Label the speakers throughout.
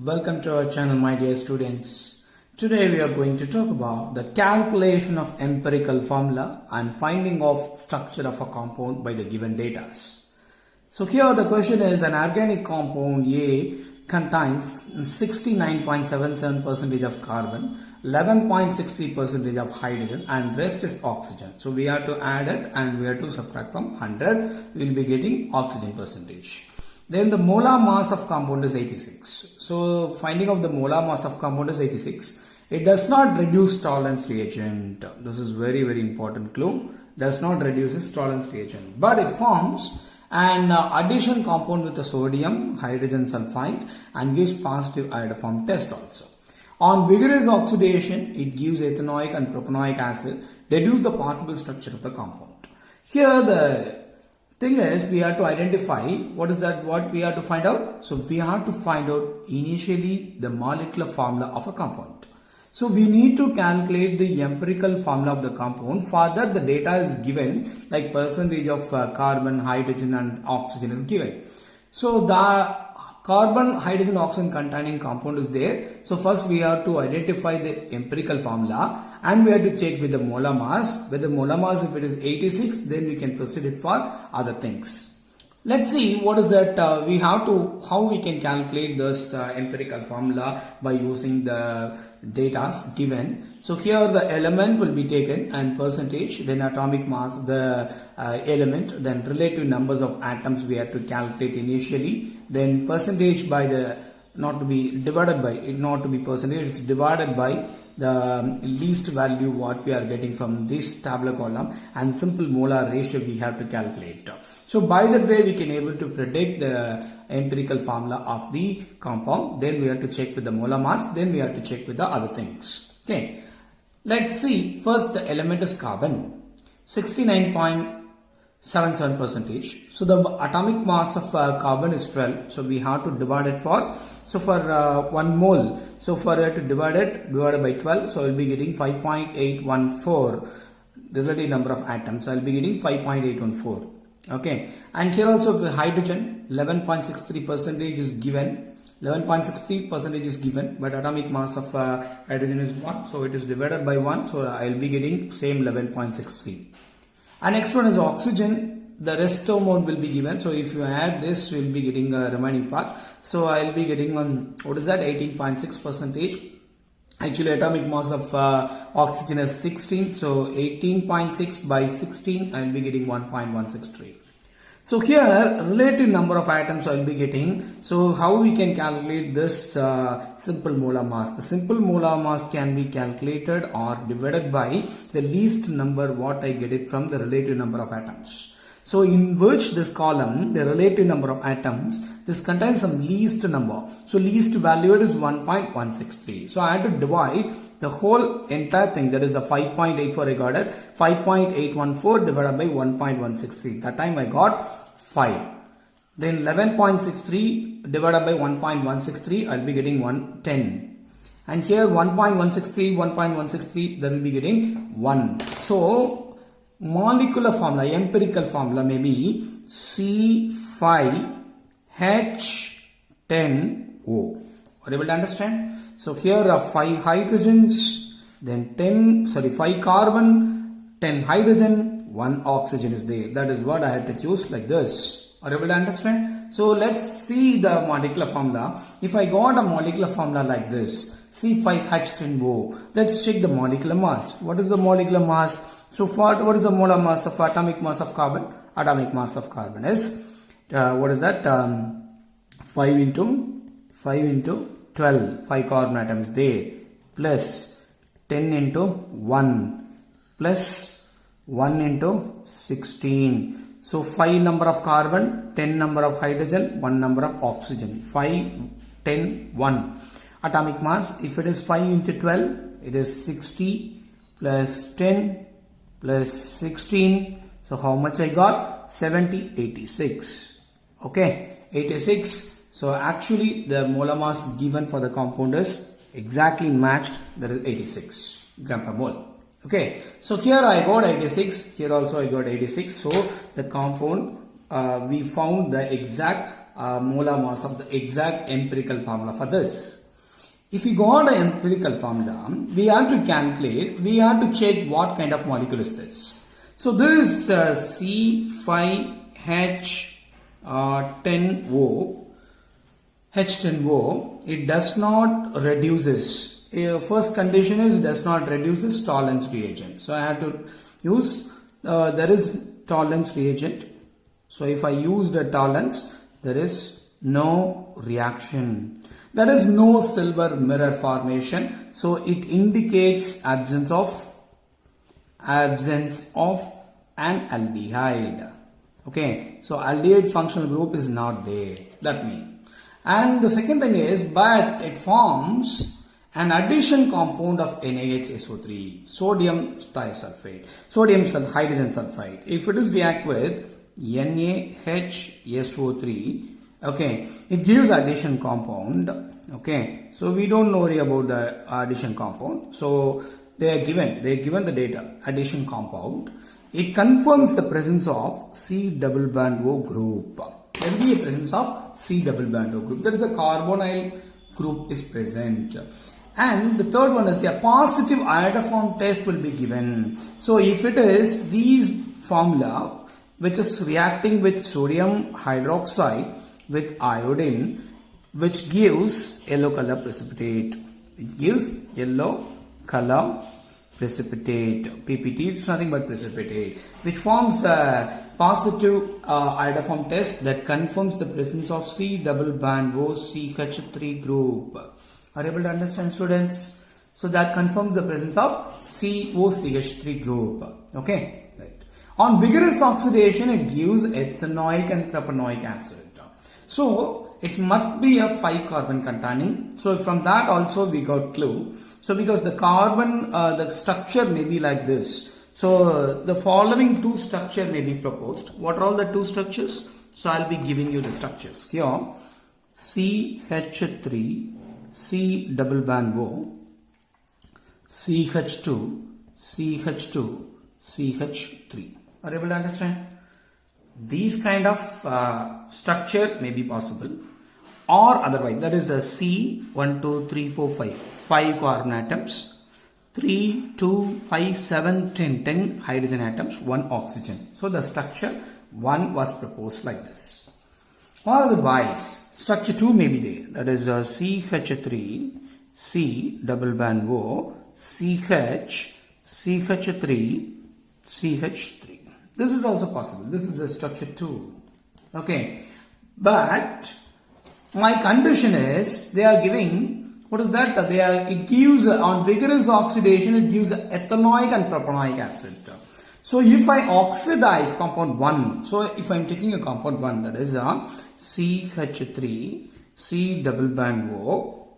Speaker 1: Welcome to our channel, my dear students. Today we are going to talk about the calculation of empirical formula and finding of structure of a compound by the given data. So here the question is, an organic compound A contains 69.77% of carbon, 11.63% of hydrogen and rest is oxygen. So we have to add it and we have to subtract from 100. We will be getting oxygen percentage. Then the molar mass of compound is 86. So finding of the molar mass of compound is 86. It does not reduce tolerance reagent. This is very important clue. Does not reduce its tolerance reagent. But it forms an addition compound with the sodium, hydrogen sulfide and gives positive iodoform test also. On vigorous oxidation, it gives ethanoic and propanoic acid, deduce the possible structure of the compound. Here the thing is, we have to identify what we have to find out. So we have to find out initially the molecular formula of a compound. So we need to calculate the empirical formula of the compound. Further, the data is given, like percentage of carbon, hydrogen and oxygen is given. So the carbon, hydrogen, oxygen containing compound is there. So first we have to identify the empirical formula and we have to check with the molar mass. With the molar mass, if it is 86, then we can proceed it for other things. Let's see what is that how we can calculate this empirical formula by using the data given. So here the element will be taken and percentage, then atomic mass, the element, then relative numbers of atoms we have to calculate initially, then percentage by the, not to be divided by, it not to be percentage, it's divided by the least value what we are getting from this tabular column and simple molar ratio we have to calculate. So by that way we can able to predict the empirical formula of the compound. Then we have to check with the molar mass, then we have to check with the other things. Okay, let's see. First the element is carbon, 69.77%. So the atomic mass of carbon is 12. So we have to divide it for, so for 1 mole, so for to divided by 12, so I will be getting 5.814 relative number of atoms. I will be getting 5.814. Okay, and here also the hydrogen 11.63% is given. 11.63% is given, but atomic mass of hydrogen is 1, so it is divided by 1, so I will be getting same 11.63. And next one is oxygen. The rest amount will be given. So if you add this, you will be getting a remaining part. So I will be getting what is that, 18.6%. Actually atomic mass of oxygen is 16. So 18.6 by 16, I will be getting 1.163. So here relative number of atoms I will be getting. So how we can calculate this simple molar mass? The simple molar mass can be calculated or divided by the least number what I get it from the relative number of atoms. So in which this column, the relative number of atoms, this contains some least number. So least value is 1.163. So I had to divide the whole entire thing, that is the 5.84 I got it, 5.814 divided by 1.163. That time I got 5. Then 11.63 divided by 1.163, I'll be getting 110. And here 1.163, that will be getting 1. So molecular formula, empirical formula may be C5H10O. Are you able to understand? So here are 5 hydrogens, then 5 carbon, 10 hydrogen, 1 oxygen is there. That is what I have to choose like this. Are you able to understand? So let's see the molecular formula. If I got a molecular formula like this, C5H10O, let's check the molecular mass. What is the molecular mass? So what is the molar mass of atomic mass of carbon? Atomic mass of carbon is, what is that? 5 into 12, 5 carbon atoms there, plus 10 into 1, plus 1 into 16. So 5 number of carbon, 10 number of hydrogen, 1 number of oxygen. 5, 10, 1. Atomic mass, if it is 5 into 12, it is 60 plus 10 plus 16. So how much I got? 70, 86. Okay, 86. So actually the molar mass given for the compound is exactly matched, that is 86 gram per mole. Okay, so here I got 86, here also I got 86. So the compound, we found the exact molar mass of the exact empirical formula for this. If we got an empirical formula, we have to calculate, we have to check what kind of molecule is this. So this C5H10O, H10O, it does not reduces. First condition is does not reduces tolerance reagent. So I have to use, there is tolerance reagent. So if I use the tolerance, there is no reaction. There is no silver mirror formation. So it indicates absence of an aldehyde. Okay, so aldehyde functional group is not there. That means. And the second thing is, but it forms an addition compound of NaHSO3, sodium thiosulfate, hydrogen sulfide. If it is react with NaHSO3, okay, it gives addition compound. Okay, so we don't worry about the addition compound. So they are given the data, addition compound. It confirms the presence of C double band O group. There will be a presence of C double band O group. There is a carbonyl group is present. And the third one is the positive iodoform test will be given. So if it is these formula which is reacting with sodium hydroxide with iodine, which gives yellow color precipitate. It gives yellow color precipitate. PPT is nothing but precipitate, which forms a positive iodoform test that confirms the presence of C double band O CH3 group. Are you able to understand, students? So that confirms the presence of COCH3 group. Okay, right. On vigorous oxidation, it gives ethanoic and propanoic acid. So it must be a 5 carbon containing. So from that also we got clue. So because the carbon, the structure may be like this. So the following two structure may be proposed. What are all the two structures? So I'll be giving you the structures. Here, CH3, C double band O, CH2, CH2, CH3. Are you able to understand? These kind of structure may be possible, or otherwise, that is a C 1, 2, 3, 4, 5 carbon atoms, 3, 2, 5, 7, 10 hydrogen atoms, 1 oxygen. So the structure 1 was proposed like this. Or otherwise, structure 2 may be there. That is a CH3, C double band O, CH, CH3, CH3. This is also possible. This is a structure 2. Okay. But my condition is they are giving, what is that? It gives on vigorous oxidation, it gives ethanoic and propanoic acid. So if I oxidize compound 1, so if I am taking a compound 1, that is a CH3, C double band O,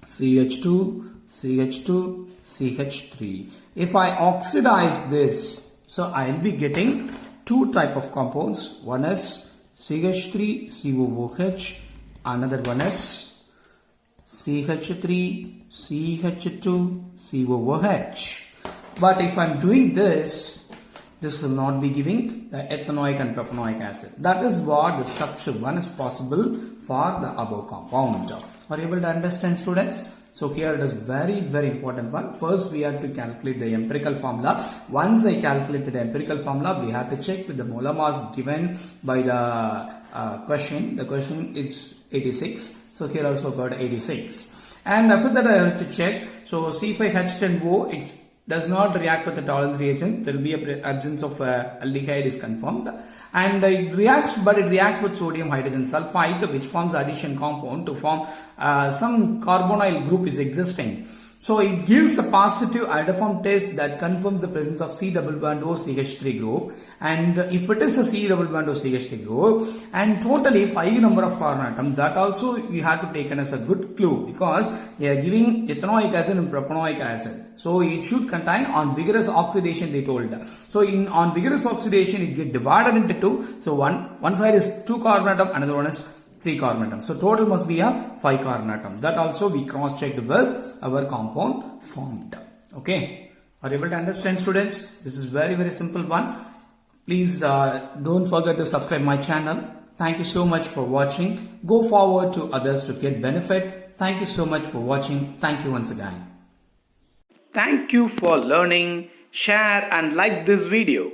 Speaker 1: CH2, CH2, CH3. If I oxidize this, so I will be getting two type of compounds. One is CH3, COOH. Another one is CH3, CH2, COOH. But if I am doing this, this will not be giving the ethanoic and propanoic acid. That is what the structure 1 is possible for the above compound. Are you able to understand, students? So here it is very important one. First we have to calculate the empirical formula. Once I calculated the empirical formula, we have to check with the molar mass given by the question. The question is 86. So here also got 86. And after that I have to check. So C5H10O, it does not react with the tolerance reagent. There will be a absence of aldehyde is confirmed. And it reacts, but it reacts with sodium hydrogen sulfide, which forms addition compound to form some carbonyl group is existing. So it gives a positive iodoform test that confirms the presence of C double band O CH3 group. And if it is a C double band O CH3 group and totally 5 number of carbon atoms, that also we have to take as a good clue, because they are giving ethanoic acid and propanoic acid. So it should contain on vigorous oxidation, they told. So on vigorous oxidation, it get divided into 2. So one side is 2 carbon atom, another one is 3 carbon atoms. So total must be a 5 carbon atom. That also we cross checked with our compound formed. Okay. Are you able to understand, students? This is very simple one. Please don't forget to subscribe my channel. Thank you so much for watching. Go forward to others to get benefit. Thank you so much for watching. Thank you once again. Thank you for learning. Share and like this video.